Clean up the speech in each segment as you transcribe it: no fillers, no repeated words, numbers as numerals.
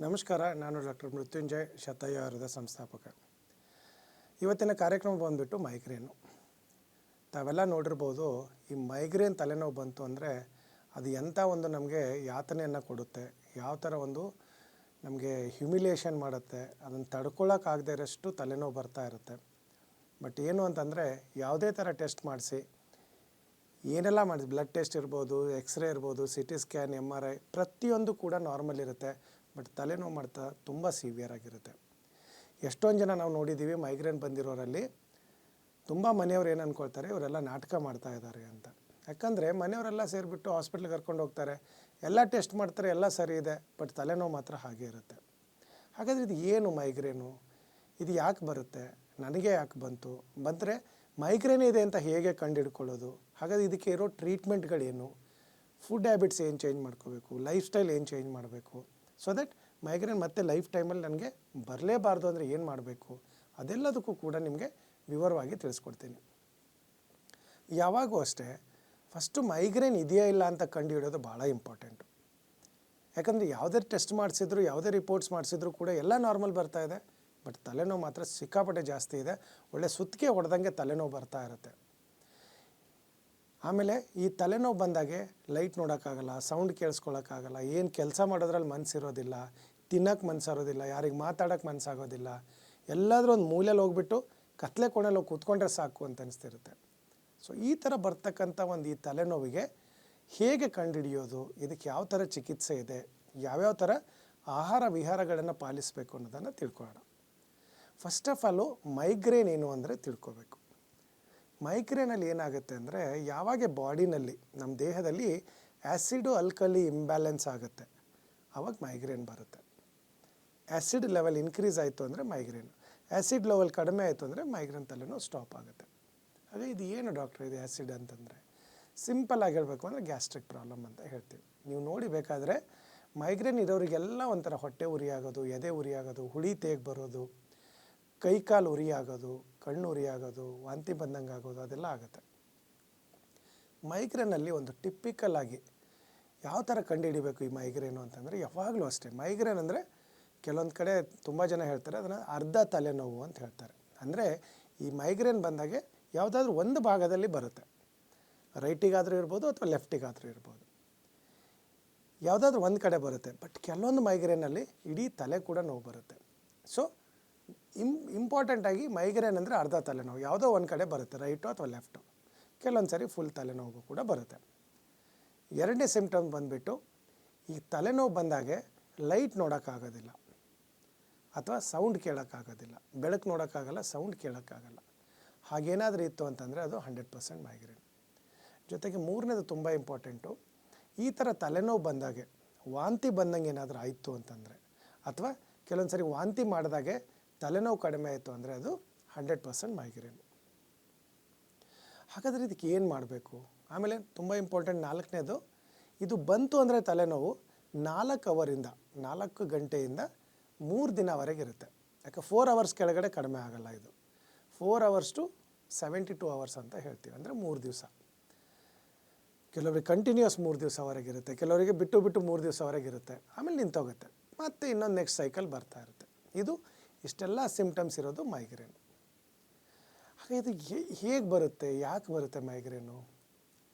ನಮಸ್ಕಾರ, ನಾನು ಡಾಕ್ಟರ್ ಮೃತ್ಯುಂಜಯ್ ಶತಯ್ಯ ಅವರದ ಸಂಸ್ಥಾಪಕ. ಇವತ್ತಿನ ಕಾರ್ಯಕ್ರಮ ಬಂದುಬಿಟ್ಟು ಮೈಗ್ರೇನು. ತಾವೆಲ್ಲ ನೋಡಿರ್ಬೋದು, ಈ ಮೈಗ್ರೇನ್ ತಲೆನೋವು ಬಂತು ಅಂದರೆ ಅದು ಎಂಥ ಒಂದು ನಮಗೆ ಯಾತನೆಯನ್ನು ಕೊಡುತ್ತೆ, ಯಾವ ಥರ ಒಂದು ನಮಗೆ ಹ್ಯುಮಿಲಿಯೇಷನ್ ಮಾಡುತ್ತೆ, ಅದನ್ನು ತಡ್ಕೊಳ್ಳೋಕ್ಕಾಗದೇ ಇರೋಷ್ಟು ತಲೆನೋವು ಬರ್ತಾ ಇರುತ್ತೆ. ಬಟ್ ಏನು ಅಂತಂದರೆ, ಯಾವುದೇ ಥರ ಟೆಸ್ಟ್ ಮಾಡಿಸಿ, ಏನೆಲ್ಲ ಮಾಡಿಸಿ, ಬ್ಲಡ್ ಟೆಸ್ಟ್ ಇರ್ಬೋದು, ಎಕ್ಸ್ರೇ ಇರ್ಬೋದು, CT ಸ್ಕ್ಯಾನ್, MRI ಪ್ರತಿಯೊಂದು ಕೂಡ ನಾರ್ಮಲ್ ಇರುತ್ತೆ. ಬಟ್ ತಲೆನೋವು ಮಾಡ್ತಾ ತುಂಬ ಸಿವಿಯರ್ ಆಗಿರುತ್ತೆ. ಎಷ್ಟೊಂದು ಜನ ನಾವು ನೋಡಿದ್ದೀವಿ, ಮೈಗ್ರೇನ್ ಬಂದಿರೋರಲ್ಲಿ ತುಂಬ ಮನೆಯವ್ರು ಏನು ಅಂದ್ಕೊಳ್ತಾರೆ, ಇವರೆಲ್ಲ ನಾಟಕ ಮಾಡ್ತಾ ಇದ್ದಾರೆ ಅಂತ. ಯಾಕಂದರೆ ಮನೆಯವರೆಲ್ಲ ಸೇರಿಬಿಟ್ಟು ಹಾಸ್ಪಿಟ್ಲಿಗೆ ಕರ್ಕೊಂಡು ಹೋಗ್ತಾರೆ, ಎಲ್ಲ ಟೆಸ್ಟ್ ಮಾಡ್ತಾರೆ, ಎಲ್ಲ ಸರಿ ಇದೆ, ಬಟ್ ತಲೆನೋವು ಮಾತ್ರ ಹಾಗೆ ಇರುತ್ತೆ. ಹಾಗಾದರೆ ಇದು ಏನು ಮೈಗ್ರೇನು, ಇದು ಯಾಕೆ ಬರುತ್ತೆ, ನನಗೆ ಯಾಕೆ ಬಂದರೆ ಮೈಗ್ರೇನ್ ಇದೆ ಅಂತ ಹೇಗೆ ಕಂಡುಹಿಡ್ಕೊಳ್ಳೋದು, ಹಾಗಾದರೆ ಇದಕ್ಕೆ ಇರೋ ಟ್ರೀಟ್ಮೆಂಟ್ಗಳೇನು, ಫುಡ್ ಹ್ಯಾಬಿಟ್ಸ್ ಏನು ಚೇಂಜ್ ಮಾಡ್ಕೋಬೇಕು, ಲೈಫ್ ಸ್ಟೈಲ್ ಏನು ಚೇಂಜ್ ಮಾಡಬೇಕು, ಸೊ ದಟ್ ಮೈಗ್ರೇನ್ ಮತ್ತೆ ಲೈಫ್ ಟೈಮಲ್ಲಿ ನನಗೆ ಬರಲೇಬಾರ್ದು ಅಂದರೆ ಏನು ಮಾಡಬೇಕು, ಅದೆಲ್ಲದಕ್ಕೂ ಕೂಡ ನಿಮಗೆ ವಿವರವಾಗಿ ತಿಳಿಸ್ಕೊಡ್ತೀನಿ. ಯಾವಾಗೂ ಅಷ್ಟೇ ಫಸ್ಟು ಮೈಗ್ರೇನ್ ಇದೆಯಾ ಇಲ್ಲ ಅಂತ ಕಂಡುಹಿಡಿಯೋದು ಭಾಳ ಇಂಪಾರ್ಟೆಂಟು. ಯಾಕಂದರೆ ಯಾವುದೇ ಟೆಸ್ಟ್ ಮಾಡಿಸಿದ್ರು, ಯಾವುದೇ ರಿಪೋರ್ಟ್ಸ್ ಮಾಡಿಸಿದ್ರು ಕೂಡ ಎಲ್ಲ ನಾರ್ಮಲ್ ಬರ್ತಾ ಇದೆ, ಬಟ್ ತಲೆನೋವು ಮಾತ್ರ ಸಿಕ್ಕಾಪಟ್ಟೆ ಜಾಸ್ತಿ ಇದೆ. ಒಳ್ಳೆ ಸುತ್ತಿಗೆ ಹೊಡೆದಂಗೆ ತಲೆನೋವು ಬರ್ತಾ ಇರುತ್ತೆ. ಆಮೇಲೆ ಈ ತಲೆನೋವು ಬಂದಾಗೆ ಲೈಟ್ ನೋಡೋಕ್ಕಾಗಲ್ಲ, ಸೌಂಡ್ ಕೇಳಿಸ್ಕೊಳ್ಳೋಕ್ಕಾಗಲ್ಲ, ಏನು ಕೆಲಸ ಮಾಡೋದ್ರಲ್ಲಿ ಮನಸ್ಸಿರೋದಿಲ್ಲ, ತಿನ್ನೋಕ್ಕೆ ಮನಸ್ಸಾಗೋದಿಲ್ಲ, ಯಾರಿಗೆ ಮಾತಾಡೋಕ್ಕೆ ಮನಸ್ಸಾಗೋದಿಲ್ಲ, ಎಲ್ಲಾದರೂ ಒಂದು ಮೂಲೆಯಲ್ಲಿ ಹೋಗ್ಬಿಟ್ಟು ಕತ್ಲೆ ಕೋಣೆಯಲ್ಲಿ ಹೋಗಿ ಕೂತ್ಕೊಂಡ್ರೆ ಸಾಕು ಅಂತ ಅನಿಸ್ತಿರುತ್ತೆ. ಸೊ ಈ ಥರ ಬರ್ತಕ್ಕಂಥ ಒಂದು ಈ ತಲೆನೋವಿಗೆ ಹೇಗೆ ಕಂಡುಹಿಡಿಯೋದು, ಇದಕ್ಕೆ ಯಾವ ಥರ ಚಿಕಿತ್ಸೆ ಇದೆ, ಯಾವ್ಯಾವ ಥರ ಆಹಾರ ವಿಹಾರಗಳನ್ನು ಪಾಲಿಸಬೇಕು ಅನ್ನೋದನ್ನು ತಿಳ್ಕೊಳ್ಳೋಣ. ಫಸ್ಟ್ ಆಫ್ ಆಲು ಮೈಗ್ರೇನ್ ಏನು ಅಂದರೆ ತಿಳ್ಕೊಬೇಕು. ಮೈಗ್ರೇನಲ್ಲಿ ಏನಾಗುತ್ತೆ ಅಂದರೆ, ಯಾವಾಗ ಬಾಡಿನಲ್ಲಿ ನಮ್ಮ ದೇಹದಲ್ಲಿ ಆ್ಯಸಿಡು ಆಲ್ಕಲಿ ಇಂಬ್ಯಾಲೆನ್ಸ್ ಆಗುತ್ತೆ, ಆವಾಗ ಮೈಗ್ರೇನ್ ಬರುತ್ತೆ. ಆ್ಯಸಿಡ್ ಲೆವೆಲ್ ಇನ್ಕ್ರೀಸ್ ಆಯಿತು ಅಂದರೆ ಮೈಗ್ರೇನ್, ಆ್ಯಸಿಡ್ ಲೆವೆಲ್ ಕಡಿಮೆ ಆಯಿತು ಅಂದರೆ ಮೈಗ್ರೇನ್ ತಲೆನೋವು ಸ್ಟಾಪ್ ಆಗುತ್ತೆ. ಹಾಗೆ ಇದು ಏನು ಡಾಕ್ಟ್ರ್ ಇದು ಆ್ಯಸಿಡ್ ಅಂತಂದರೆ, ಸಿಂಪಲ್ಲಾಗಿ ಹೇಳಬೇಕು ಅಂದರೆ ಗ್ಯಾಸ್ಟ್ರಿಕ್ ಪ್ರಾಬ್ಲಮ್ ಅಂತ ಹೇಳ್ತೀವಿ. ನೀವು ನೋಡಿ ಬೇಕಾದರೆ ಮೈಗ್ರೇನ್ ಇರೋರಿಗೆಲ್ಲ ಒಂಥರ ಹೊಟ್ಟೆ ಉರಿ ಆಗೋದು, ಎದೆ ಉರಿ ಆಗೋದು, ಹುಳಿ ತೇಗ್ ಬರೋದು, ಕೈಕಾಲು ಉರಿ ಆಗೋದು, ಕಣ್ಣು ಉರಿ ಆಗೋದು, ವಾಂತಿ ಬಂದಂಗೆ ಆಗೋದು, ಅದೆಲ್ಲ ಆಗುತ್ತೆ. ಮೈಗ್ರೇನಲ್ಲಿ ಒಂದು ಟಿಪಿಕಲ್ ಆಗಿ ಯಾವ ಥರ ಕಂಡುಹಿಡಿಬೇಕು ಈ ಮೈಗ್ರೇನು ಅಂತಂದರೆ, ಯಾವಾಗಲೂ ಅಷ್ಟೇ ಮೈಗ್ರೇನ್ ಅಂದರೆ ಕೆಲವೊಂದು ಕಡೆ ತುಂಬ ಜನ ಹೇಳ್ತಾರೆ ಅದನ್ನು ಅರ್ಧ ತಲೆನೋವು ಅಂತ ಹೇಳ್ತಾರೆ. ಅಂದರೆ ಈ ಮೈಗ್ರೇನ್ ಬಂದಾಗೆ ಯಾವುದಾದ್ರೂ ಒಂದು ಭಾಗದಲ್ಲಿ ಬರುತ್ತೆ, ರೈಟಿಗಾದರೂ ಇರ್ಬೋದು ಅಥವಾ ಲೆಫ್ಟಿಗಾದರೂ ಇರ್ಬೋದು, ಯಾವುದಾದ್ರೂ ಒಂದು ಕಡೆ ಬರುತ್ತೆ. ಬಟ್ ಕೆಲವೊಂದು ಮೈಗ್ರೇನಲ್ಲಿ ಇಡೀ ತಲೆ ಕೂಡ ನೋವು ಬರುತ್ತೆ. ಸೊ ಇಂಪಾರ್ಟೆಂಟಾಗಿ ಮೈಗ್ರೇನ್ ಅಂದರೆ ಅರ್ಧ ತಲೆನೋವು, ಯಾವುದೋ ಒಂದು ಕಡೆ ಬರುತ್ತೆ, ರೈಟು ಅಥವಾ ಲೆಫ್ಟು, ಕೆಲವೊಂದು ಸರಿ ಫುಲ್ ತಲೆನೋವು ಕೂಡ ಬರುತ್ತೆ. ಎರಡನೇ ಸಿಂಪ್ಟಮ್ ಬಂದುಬಿಟ್ಟು, ಈ ತಲೆನೋವು ಬಂದಾಗೆ ಲೈಟ್ ನೋಡೋಕ್ಕಾಗೋದಿಲ್ಲ ಅಥವಾ ಸೌಂಡ್ ಕೇಳೋಕ್ಕಾಗೋದಿಲ್ಲ, ಬೆಳಕು ನೋಡೋಕ್ಕಾಗಲ್ಲ, ಸೌಂಡ್ ಕೇಳೋಕ್ಕಾಗಲ್ಲ. ಹಾಗೇನಾದರೂ ಇತ್ತು ಅಂತಂದರೆ ಅದು 100% ಮೈಗ್ರೇನ್. ಜೊತೆಗೆ ಮೂರನೇದು ತುಂಬ ಇಂಪಾರ್ಟೆಂಟು, ಈ ಥರ ತಲೆನೋವು ಬಂದಾಗೆ ವಾಂತಿ ಬಂದಂಗೆ ಏನಾದರೂ ಆಯಿತು ಅಂತಂದರೆ, ಅಥವಾ ಕೆಲವೊಂದು ಸರಿ ವಾಂತಿ ಮಾಡಿದಾಗೆ ತಲೆನೋವು ಕಡಿಮೆ ಆಯಿತು ಅಂದರೆ ಅದು 100% ಮೈಗ್ರೇನ್. ಹಾಗಾದರೆ ಇದಕ್ಕೆ ಏನು ಮಾಡಬೇಕು? ಆಮೇಲೆ ತುಂಬ ಇಂಪಾರ್ಟೆಂಟ್ ನಾಲ್ಕನೇದು, ಇದು ಬಂತು ಅಂದರೆ ತಲೆನೋವು 4 ಗಂಟೆಯಿಂದ 3 ದಿನವರೆಗೆ ಇರುತ್ತೆ. ಯಾಕೆ 4 ಅವರ್ಸ್ ಕೆಳಗಡೆ ಕಡಿಮೆ ಆಗೋಲ್ಲ ಇದು. 4 hours to 72 hours ಅಂತ ಹೇಳ್ತೀವಿ, ಅಂದರೆ 3 ದಿವಸ. ಕೆಲವರಿಗೆ ಕಂಟಿನ್ಯೂಸ್ 3 ದಿವಸವರೆಗೆ ಇರುತ್ತೆ, ಕೆಲವರಿಗೆ ಬಿಟ್ಟು 3 ದಿವಸವರೆಗೆ ಇರುತ್ತೆ, ಆಮೇಲೆ ನಿಂತೋಗುತ್ತೆ, ಮತ್ತು ಇನ್ನೊಂದು ನೆಕ್ಸ್ಟ್ ಸೈಕಲ್ ಬರ್ತಾ ಇರುತ್ತೆ. ಇದು ಇಷ್ಟೆಲ್ಲ ಸಿಂಪ್ಟಮ್ಸ್ ಇರೋದು ಮೈಗ್ರೇನ್. ಹಾಗೆ ಇದು ಹೇಗೆ ಬರುತ್ತೆ, ಯಾಕೆ ಬರುತ್ತೆ ಮೈಗ್ರೇನು?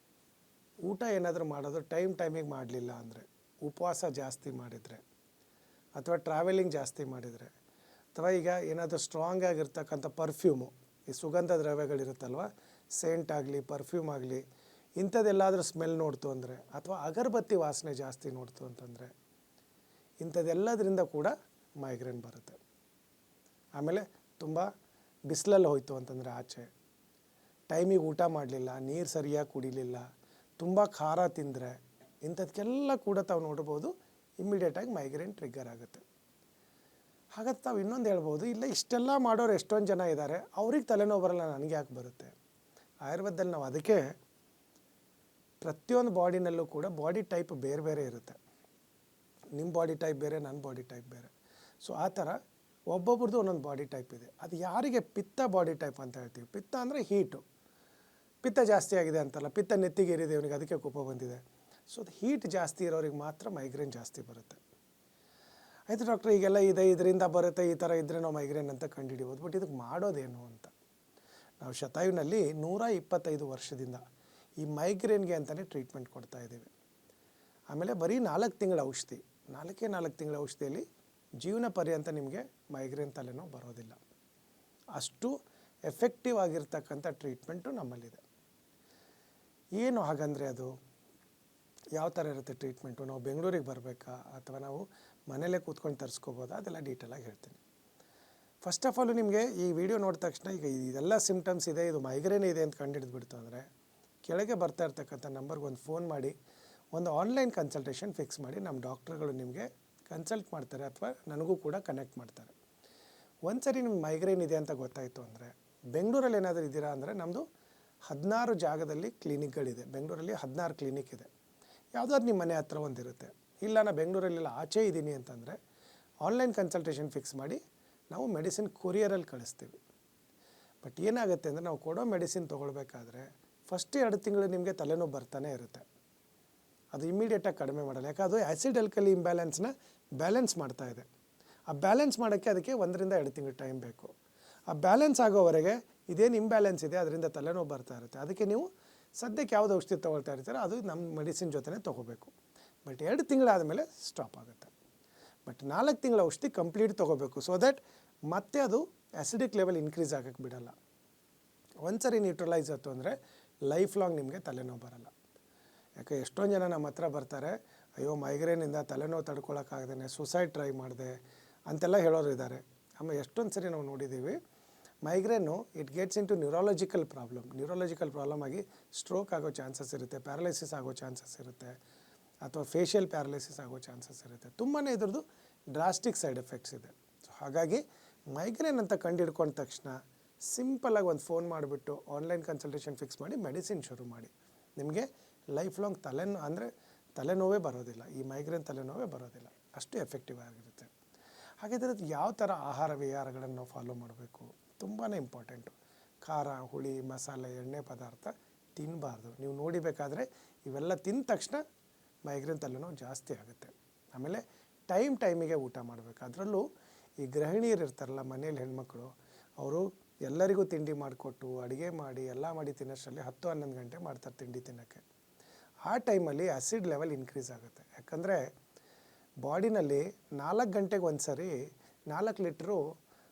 ಊಟ ಏನಾದರೂ ಮಾಡೋದು ಟೈಮಿಗೆ ಮಾಡಲಿಲ್ಲ ಅಂದರೆ, ಉಪವಾಸ ಜಾಸ್ತಿ ಮಾಡಿದರೆ, ಅಥವಾ ಟ್ರಾವೆಲಿಂಗ್ ಜಾಸ್ತಿ ಮಾಡಿದರೆ, ಅಥವಾ ಈಗ ಏನಾದರೂ ಸ್ಟ್ರಾಂಗ್ ಆಗಿರ್ತಕ್ಕಂಥ ಪರ್ಫ್ಯೂಮು, ಈ ಸುಗಂಧ ದ್ರವ್ಯಗಳಿರುತ್ತಲ್ವ, ಸೆಂಟ್ ಆಗಲಿ ಪರ್ಫ್ಯೂಮ್ ಆಗಲಿ, ಇಂಥದ್ದೆಲ್ಲಾದರೂ ಸ್ಮೆಲ್ ನೋಡ್ತು ಅಂದರೆ, ಅಥವಾ ಅಗರಬತ್ತಿ ವಾಸನೆ ಜಾಸ್ತಿ ನೋಡ್ತು ಅಂತಂದರೆ, ಇಂಥದ್ದೆಲ್ಲದರಿಂದ ಕೂಡ ಮೈಗ್ರೇನ್ ಬರುತ್ತೆ. ಆಮೇಲೆ ತುಂಬ ಬಿಸಿಲಲ್ಲಿ ಹೋಯ್ತು ಅಂತಂದರೆ ಆಚೆ, ಟೈಮಿಗೆ ಊಟ ಮಾಡಲಿಲ್ಲ, ನೀರು ಸರಿಯಾಗಿ ಕುಡಿಲಿಲ್ಲ, ತುಂಬ ಖಾರ ತಿಂದರೆ, ಇಂಥದಕ್ಕೆಲ್ಲ ಕೂಡ ತಾವು ನೋಡ್ಬೋದು ಇಮ್ಮಿಡಿಯೇಟಾಗಿ ಮೈಗ್ರೇನ್ ಟ್ರಿಗ್ಗರ್ ಆಗುತ್ತೆ. ಹಾಗಾದ್ರೆ ತಾವು ಇನ್ನೊಂದು ಹೇಳ್ಬೋದು, ಇಲ್ಲ ಇಷ್ಟೆಲ್ಲ ಮಾಡೋರು ಎಷ್ಟೊಂದು ಜನ ಇದ್ದಾರೆ, ಅವ್ರಿಗೆ ತಲೆನೋವು ಬರಲ್ಲ, ನನಗೆ ಯಾಕೆ ಬರುತ್ತೆ? ಆಯುರ್ವೇದದಲ್ಲಿ ನಾವು ಅದಕ್ಕೆ ಪ್ರತಿಯೊಂದು ಬಾಡಿನಲ್ಲೂ ಕೂಡ ಬಾಡಿ ಟೈಪ್ ಬೇರೆ ಬೇರೆ ಇರುತ್ತೆ. ನಿಮ್ಮ ಬಾಡಿ ಟೈಪ್ ಬೇರೆ, ನನ್ನ ಬಾಡಿ ಟೈಪ್ ಬೇರೆ. ಸೊ ಆ ಥರ ಒಬ್ಬೊಬ್ರದ್ದು ಒಂದೊಂದು ಬಾಡಿ ಟೈಪ್ ಇದೆ. ಅದು ಯಾರಿಗೆ ಪಿತ್ತ ಬಾಡಿ ಟೈಪ್ ಅಂತ ಹೇಳ್ತೀವಿ. ಪಿತ್ತ ಅಂದರೆ ಹೀಟು, ಪಿತ್ತ ಜಾಸ್ತಿ ಆಗಿದೆ ಅಂತಲ್ಲ, ಪಿತ್ತ ನೆತ್ತಿಗೆ ಏರಿದೆ ಇವನಿಗೆ, ಅದಕ್ಕೆ ಕೋಪ ಬಂದಿದೆ. ಸೊ ಅದು ಹೀಟ್ ಜಾಸ್ತಿ ಇರೋರಿಗೆ ಮಾತ್ರ ಮೈಗ್ರೇನ್ ಜಾಸ್ತಿ ಬರುತ್ತೆ. ಆಯಿತು ಡಾಕ್ಟ್ರ್, ಈಗೆಲ್ಲ ಇದೆ, ಇದರಿಂದ ಬರುತ್ತೆ, ಈ ಥರ ಇದ್ದರೆ ನಾವು ಮೈಗ್ರೇನ್ ಅಂತ ಕಂಡುಹಿಡಿಬೋದು. ಬಟ್ ಇದಕ್ಕೆ ಮಾಡೋದೇನು ಅಂತ. ನಾವು ಶತಾಯುನಲ್ಲಿ 125 ವರ್ಷದಿಂದ ಈ ಮೈಗ್ರೇನ್ಗೆ ಅಂತಲೇ ಟ್ರೀಟ್ಮೆಂಟ್ ಕೊಡ್ತಾ ಇದ್ದೀವಿ. ಆಮೇಲೆ ಬರೀ 4 ತಿಂಗಳ ಔಷಧಿ, 4 ತಿಂಗಳ ಔಷಧಿಯಲ್ಲಿ ಜೀವನ ಪರ್ಯಂತ ನಿಮಗೆ ಮೈಗ್ರೇನ್ ತಲೆನೋವು ಬರೋದಿಲ್ಲ. ಅಷ್ಟು ಎಫೆಕ್ಟಿವ್ ಆಗಿರ್ತಕ್ಕಂಥ ಟ್ರೀಟ್ಮೆಂಟು ನಮ್ಮಲ್ಲಿದೆ. ಏನು ಹಾಗಂದರೆ ಅದು ಯಾವ ಥರ ಇರುತ್ತೆ ಟ್ರೀಟ್ಮೆಂಟು? ನಾವು ಬೆಂಗಳೂರಿಗೆ ಬರಬೇಕಾ ಅಥವಾ ನಾವು ಮನೇಲೇ ಕೂತ್ಕೊಂಡು ತರಿಸ್ಕೋಬೋದಾ? ಅದೆಲ್ಲ ಡೀಟೇಲಾಗಿ ಹೇಳ್ತೀನಿ. ಫಸ್ಟ್ ಆಫ್ ಆಲ್ ನಿಮಗೆ ಈ ವಿಡಿಯೋ ನೋಡಿದ ತಕ್ಷಣ ಈಗ ಇದೆಲ್ಲ ಸಿಮ್ಟಮ್ಸ್ ಇದೆ, ಇದು ಮೈಗ್ರೇನ್ ಇದೆ ಅಂತ ಕಂಡುಹಿಡಿದ್ಬಿಡ್ತು ಅಂದರೆ ಕೆಳಗೆ ಬರ್ತಾ ಇರ್ತಕ್ಕಂಥ ನಂಬರ್ಗೆ ಒಂದು ಫೋನ್ ಮಾಡಿ ಒಂದು ಆನ್ಲೈನ್ ಕನ್ಸಲ್ಟೇಷನ್ ಫಿಕ್ಸ್ ಮಾಡಿ. ನಮ್ಮ ಡಾಕ್ಟ್ರುಗಳು ನಿಮಗೆ ಕನ್ಸಲ್ಟ್ ಮಾಡ್ತಾರೆ ಅಥವಾ ನನಗೂ ಕೂಡ ಕನೆಕ್ಟ್ ಮಾಡ್ತಾರೆ. ಒಂದು ಸರಿ ನಿಮ್ಗೆ ಮೈಗ್ರೇನ್ ಇದೆ ಅಂತ ಗೊತ್ತಾಯಿತು ಅಂದರೆ, ಬೆಂಗಳೂರಲ್ಲಿ ಏನಾದರೂ ಇದ್ದೀರಾ ಅಂದರೆ ನಮ್ಮದು 16 ಜಾಗದಲ್ಲಿ ಕ್ಲಿನಿಕ್ಗಳಿದೆ. ಬೆಂಗಳೂರಲ್ಲಿ 16 ಕ್ಲಿನಿಕ್ ಇದೆ. ಯಾವುದಾದ್ರು ನಿಮ್ಮ ಮನೆ ಹತ್ರ ಒಂದಿರುತ್ತೆ. ಇಲ್ಲ ನಾನು ಬೆಂಗಳೂರಲ್ಲೆಲ್ಲ ಆಚೆ ಇದ್ದೀನಿ ಅಂತಂದರೆ ಆನ್ಲೈನ್ ಕನ್ಸಲ್ಟೇಷನ್ ಫಿಕ್ಸ್ ಮಾಡಿ ನಾವು ಮೆಡಿಸಿನ್ ಕೊರಿಯರಲ್ಲಿ ಕಳಿಸ್ತೀವಿ. ಬಟ್ ಏನಾಗುತ್ತೆ ಅಂದರೆ ನಾವು ಕೊಡೋ ಮೆಡಿಸಿನ್ ತೊಗೊಳ್ಬೇಕಾದ್ರೆ ಫಸ್ಟ್ 2 ತಿಂಗಳು ನಿಮಗೆ ತಲೆನೋವು ಬರ್ತಾನೆ ಇರುತ್ತೆ. ಅದು ಇಮ್ಮಿಡಿಯೇಟಾಗಿ ಕಡಿಮೆ ಮಾಡಲ್ಲ. ಯಾಕೆ ಅದು ಆ್ಯಸಿಡ್ ಆಲ್ಕಲಿ ಇಂಬ್ಯಾಲೆನ್ಸ್ನ ಬ್ಯಾಲೆನ್ಸ್ ಮಾಡ್ತಾ ಇದೆ. ಆ ಬ್ಯಾಲೆನ್ಸ್ ಮಾಡೋಕ್ಕೆ ಅದಕ್ಕೆ 1 ರಿಂದ 2 ತಿಂಗಳು ಟೈಮ್ ಬೇಕು. ಆ ಬ್ಯಾಲೆನ್ಸ್ ಆಗೋವರೆಗೆ ಇದೇನು ಇಂಬ್ಯಾಲೆನ್ಸ್ ಇದೆ ಅದರಿಂದ ತಲೆನೋವು ಬರ್ತಾ ಇರುತ್ತೆ. ಅದಕ್ಕೆ ನೀವು ಸದ್ಯಕ್ಕೆ ಯಾವುದು ಔಷಧಿ ತೊಗೊಳ್ತಾ ಇರ್ತೀರೋ ಅದು ನಮ್ಮ ಮೆಡಿಸಿನ್ ಜೊತೆನೇ ತೊಗೋಬೇಕು. ಬಟ್ 2 ತಿಂಗಳಾದಮೇಲೆ ಸ್ಟಾಪ್ ಆಗುತ್ತೆ. ಬಟ್ 4 ತಿಂಗಳ ಔಷಧಿ ಕಂಪ್ಲೀಟ್ ತೊಗೋಬೇಕು. ಸೊ ದ್ಯಾಟ್ ಮತ್ತೆ ಅದು ಆ್ಯಸಿಡಿಕ್ ಲೆವೆಲ್ ಇನ್ಕ್ರೀಸ್ ಆಗೋಕ್ಕೆ ಬಿಡಲ್ಲ. ಒಂದು ಸರಿ ನ್ಯೂಟ್ರಲೈಸ್ ಆಯಿತು ಅಂದರೆ ಲೈಫ್ ಲಾಂಗ್ ನಿಮಗೆ ತಲೆನೋವು ಬರಲ್ಲ. ಯಾಕೆ ಎಷ್ಟೊಂದು ಜನ ನಮ್ಮ ಹತ್ರ ಬರ್ತಾರೆ, ಅಯ್ಯೋ ಮೈಗ್ರೇನಿಂದ ತಲೆನೋವು ತಡ್ಕೊಳಕ್ಕಾಗ್ದೇ ಸುಸೈಡ್ ಟ್ರೈ ಮಾಡಿದೆ ಅಂತೆಲ್ಲ ಹೇಳೋರು ಇದ್ದಾರೆ. ಆಮೇಲೆ ಎಷ್ಟೊಂದು ಸರಿ ನಾವು ನೋಡಿದ್ದೀವಿ migraine it gets into neurological problem ಆಗಿ ಸ್ಟ್ರೋಕ್ ಆಗೋ ಚಾನ್ಸಸ್ ಇರುತ್ತೆ, ಪ್ಯಾರಲೈಸಿಸ್ ಆಗೋ ಚಾನ್ಸಸ್ ಇರುತ್ತೆ, ಅಥವಾ ಫೇಶಿಯಲ್ ಪ್ಯಾರಲೈಸಿಸ್ ಆಗೋ ಚಾನ್ಸಸ್ ಇರುತ್ತೆ. ತುಂಬಾ ಇದ್ರದ್ದು ಡ್ರಾಸ್ಟಿಕ್ ಸೈಡ್ ಎಫೆಕ್ಟ್ಸ್ ಇದೆ. ಸೊ ಹಾಗಾಗಿ ಮೈಗ್ರೇನ್ ಅಂತ ಕಂಡುಹಿಡ್ಕೊಂಡ ತಕ್ಷಣ ಸಿಂಪಲಾಗಿ ಒಂದು ಫೋನ್ ಮಾಡಿಬಿಟ್ಟು ಆನ್ಲೈನ್ ಕನ್ಸಲ್ಟೇಷನ್ ಫಿಕ್ಸ್ ಮಾಡಿ ಮೆಡಿಸಿನ್ ಶುರು ಮಾಡಿ. ನಿಮಗೆ ಲೈಫ್ ಲಾಂಗ್ ತಲೆನೋವೇ ಬರೋದಿಲ್ಲ. ಈ ಮೈಗ್ರೇನ್ ತಲೆನೋವೇ ಬರೋದಿಲ್ಲ. ಅಷ್ಟು ಎಫೆಕ್ಟಿವ್ ಆಗಿರುತ್ತೆ. ಹಾಗಿದ್ರೆ ಯಾವ ಥರ ಆಹಾರ ವಿಹಾರಗಳನ್ನು ನಾವು ಫಾಲೋ ಮಾಡಬೇಕು? ತುಂಬಾ ಇಂಪಾರ್ಟೆಂಟು. ಖಾರ, ಹುಳಿ, ಮಸಾಲೆ, ಎಣ್ಣೆ ಪದಾರ್ಥ ತಿನ್ನಬಾರ್ದು. ನೀವು ನೋಡಿಬೇಕಾದ್ರೆ ಇವೆಲ್ಲ ತಿಂದ ತಕ್ಷಣ ಮೈಗ್ರೇನ್ ತಲೆನೋವು ಜಾಸ್ತಿ ಆಗುತ್ತೆ. ಆಮೇಲೆ ಟೈಮಿಗೆ ಊಟ ಮಾಡಬೇಕು. ಅದರಲ್ಲೂ ಈ ಗೃಹಿಣಿಯರು ಇರ್ತಾರಲ್ಲ ಮನೇಲಿ ಹೆಣ್ಮಕ್ಳು, ಅವರು ಎಲ್ಲರಿಗೂ ತಿಂಡಿ ಮಾಡಿಕೊಟ್ಟು ಅಡುಗೆ ಮಾಡಿ ಎಲ್ಲ ಮಾಡಿ ತಿನ್ನೋಷ್ಟರಲ್ಲಿ 10-11 ಗಂಟೆ ಮಾಡ್ತಾರೆ ತಿಂಡಿ ತಿನ್ನೋಕ್ಕೆ. ಆ ಟೈಮಲ್ಲಿ ಆ್ಯಸಿಡ್ ಲೆವೆಲ್ ಇನ್ಕ್ರೀಸ್ ಆಗುತ್ತೆ. ಯಾಕಂದರೆ ಬಾಡಿನಲ್ಲಿ 4 ಗಂಟೆಗೆ ಒಂದು ಸರಿ 4 ಲೀಟ್ರು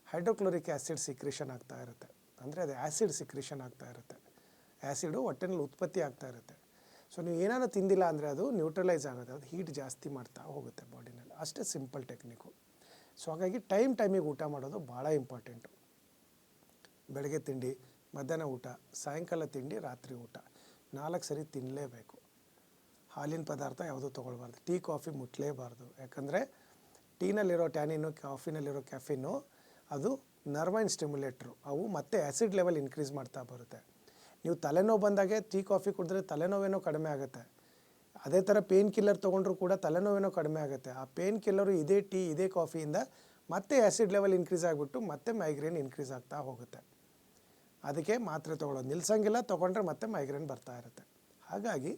ಹೈಡ್ರೋಕ್ಲೋರಿಕ್ ಆ್ಯಸಿಡ್ ಸಿಕ್ರೇಷನ್ ಆಗ್ತಾ ಇರುತ್ತೆ. ಅಂದರೆ ಅದು ಆ್ಯಸಿಡ್ ಸಿಕ್ರೇಷನ್ ಆಗ್ತಾ ಇರುತ್ತೆ. ಆ್ಯಸಿಡು ಹೊಟ್ಟೆನಲ್ಲಿ ಉತ್ಪತ್ತಿ ಆಗ್ತಾ ಇರುತ್ತೆ. ಸೊ ನೀವು ಏನಾದ್ರು ತಿಂದಿಲ್ಲ ಅಂದರೆ ಅದು ನ್ಯೂಟ್ರಲೈಸ್ ಆಗುತ್ತೆ, ಅದು ಹೀಟ್ ಜಾಸ್ತಿ ಮಾಡ್ತಾ ಹೋಗುತ್ತೆ ಬಾಡಿನಲ್ಲಿ. ಅಷ್ಟೇ ಸಿಂಪಲ್ ಟೆಕ್ನಿಕ್ಕು. ಸೊ ಹಾಗಾಗಿ ಟೈಮಿಗೆ ಊಟ ಮಾಡೋದು ಭಾಳ ಇಂಪಾರ್ಟೆಂಟು. ಬೆಳಗ್ಗೆ ತಿಂಡಿ, ಮಧ್ಯಾಹ್ನ ಊಟ, ಸಾಯಂಕಾಲ ತಿಂಡಿ, ರಾತ್ರಿ ಊಟ 4 ಸರಿ ತಿನ್ನಲೇಬೇಕು. ಹಾಲಿನ ಪದಾರ್ಥ ಯಾವುದೂ ತೊಗೊಳ್ಬಾರ್ದು. Tea coffee ಮುಟ್ಟಲೇಬಾರ್ದು. ಯಾಕಂದರೆ ಟೀನಲ್ಲಿರೋ ಟ್ಯಾನಿನು, ಕಾಫಿನಲ್ಲಿರೋ ಕ್ಯಾಫಿನ್ನು ಅದು ನರ್ವೈನ್ ಸ್ಟಿಮ್ಯುಲೇಟ್ರು. ಅವು ಮತ್ತೆ ಆ್ಯಸಿಡ್ ಲೆವೆಲ್ ಇನ್ಕ್ರೀಸ್ ಮಾಡ್ತಾ ಬರುತ್ತೆ. ನೀವು ತಲೆನೋವು ಬಂದಾಗೆ ಟೀ ಕಾಫಿ ಕುಡಿದ್ರೆ ತಲೆನೋವೇನೋ ಕಡಿಮೆ ಆಗುತ್ತೆ. ಅದೇ ಥರ ಪೇನ್ ಕಿಲ್ಲರ್ ತೊಗೊಂಡ್ರೂ ಕೂಡ ತಲೆನೋವೇನೋ ಕಡಿಮೆ ಆಗುತ್ತೆ. ಆ ಪೇನ್ ಕಿಲ್ಲರು ಇದೇ ಟೀ, ಇದೇ ಕಾಫಿಯಿಂದ ಮತ್ತೆ ಆ್ಯಸಿಡ್ ಲೆವೆಲ್ ಇನ್ಕ್ರೀಸ್ ಆಗಿಬಿಟ್ಟು ಮತ್ತೆ ಮೈಗ್ರೇನ್ ಇನ್ಕ್ರೀಸ್ ಆಗ್ತಾ ಹೋಗುತ್ತೆ. ಅದಕ್ಕೆ ಮಾತ್ರೆ ತೊಗೊಳ್ಳೋದು ನಿಲ್ಲಿಸಂಗಿಲ್ಲ, ತೊಗೊಂಡ್ರೆ ಮತ್ತೆ ಮೈಗ್ರೇನ್ ಬರ್ತಾ ಇರುತ್ತೆ. ಹಾಗಾಗಿ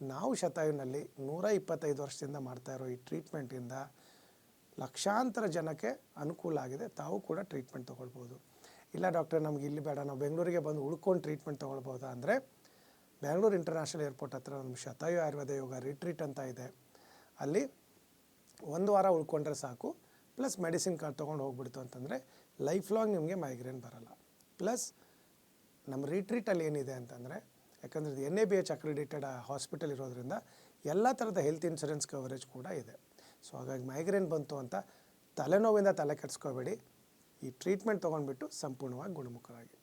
ನಾವು ಶತಾಯುನಲ್ಲಿ 125 ವರ್ಷದಿಂದ ಮಾಡ್ತಾ ಇರೋ ಈ ಟ್ರೀಟ್ಮೆಂಟಿಂದ ಲಕ್ಷಾಂತರ ಜನಕ್ಕೆ ಅನುಕೂಲ ಆಗಿದೆ. ತಾವು ಕೂಡ ಟ್ರೀಟ್ಮೆಂಟ್ ತೊಗೊಳ್ಬೋದು. ಇಲ್ಲ ಡಾಕ್ಟರ್ ನಮ್ಗೆ ಇಲ್ಲಿ ಬೇಡ, ನಾವು ಬೆಂಗಳೂರಿಗೆ ಬಂದು ಉಳ್ಕೊಂಡು ಟ್ರೀಟ್ಮೆಂಟ್ ತೊಗೊಳ್ಬೋದಾ ಅಂದರೆ, ಬೆಂಗಳೂರು ಇಂಟರ್ನ್ಯಾಷನಲ್ ಏರ್ಪೋರ್ಟ್ ಹತ್ರ ನಮ್ಮ ಶತಾಯು ಆಯುರ್ವೇದ ಯೋಗ ರಿಟ್ರೀಟ್ ಅಂತ ಇದೆ. ಅಲ್ಲಿ 1 ವಾರ ಉಳ್ಕೊಂಡ್ರೆ ಸಾಕು. ಪ್ಲಸ್ ಮೆಡಿಸಿನ್ ಕಾರ್ಡ್ ತೊಗೊಂಡು ಹೋಗ್ಬಿಡ್ತು ಅಂತಂದರೆ ಲೈಫ್ ಲಾಂಗ್ ನಿಮಗೆ ಮೈಗ್ರೇನ್ ಬರಲ್ಲ. ಪ್ಲಸ್ ನಮ್ಮ ರಿಟ್ರೀಟಲ್ಲಿ ಏನಿದೆ ಅಂತಂದರೆ, ಯಾಕಂದರೆ ಇದು NABH ಅಕ್ರಿಡೇಟೆಡ್ ಹಾಸ್ಪಿಟಲ್ ಇರೋದ್ರಿಂದ ಎಲ್ಲ ಥರದ ಹೆಲ್ತ್ ಇನ್ಶೂರೆನ್ಸ್ ಕವರೇಜ್ ಕೂಡ ಇದೆ. ಸೊ ಹಾಗಾಗಿ ಮೈಗ್ರೇನ್ ಬಂತು ಅಂತ ತಲೆನೋವಿಂದ ತಲೆ ಕೆಡಿಸ್ಕೋಬೇಡಿ. ಈ ಟ್ರೀಟ್ಮೆಂಟ್ ತೊಗೊಂಡ್ಬಿಟ್ಟು ಸಂಪೂರ್ಣವಾಗಿ ಗುಣಮುಖರಾಗಿ.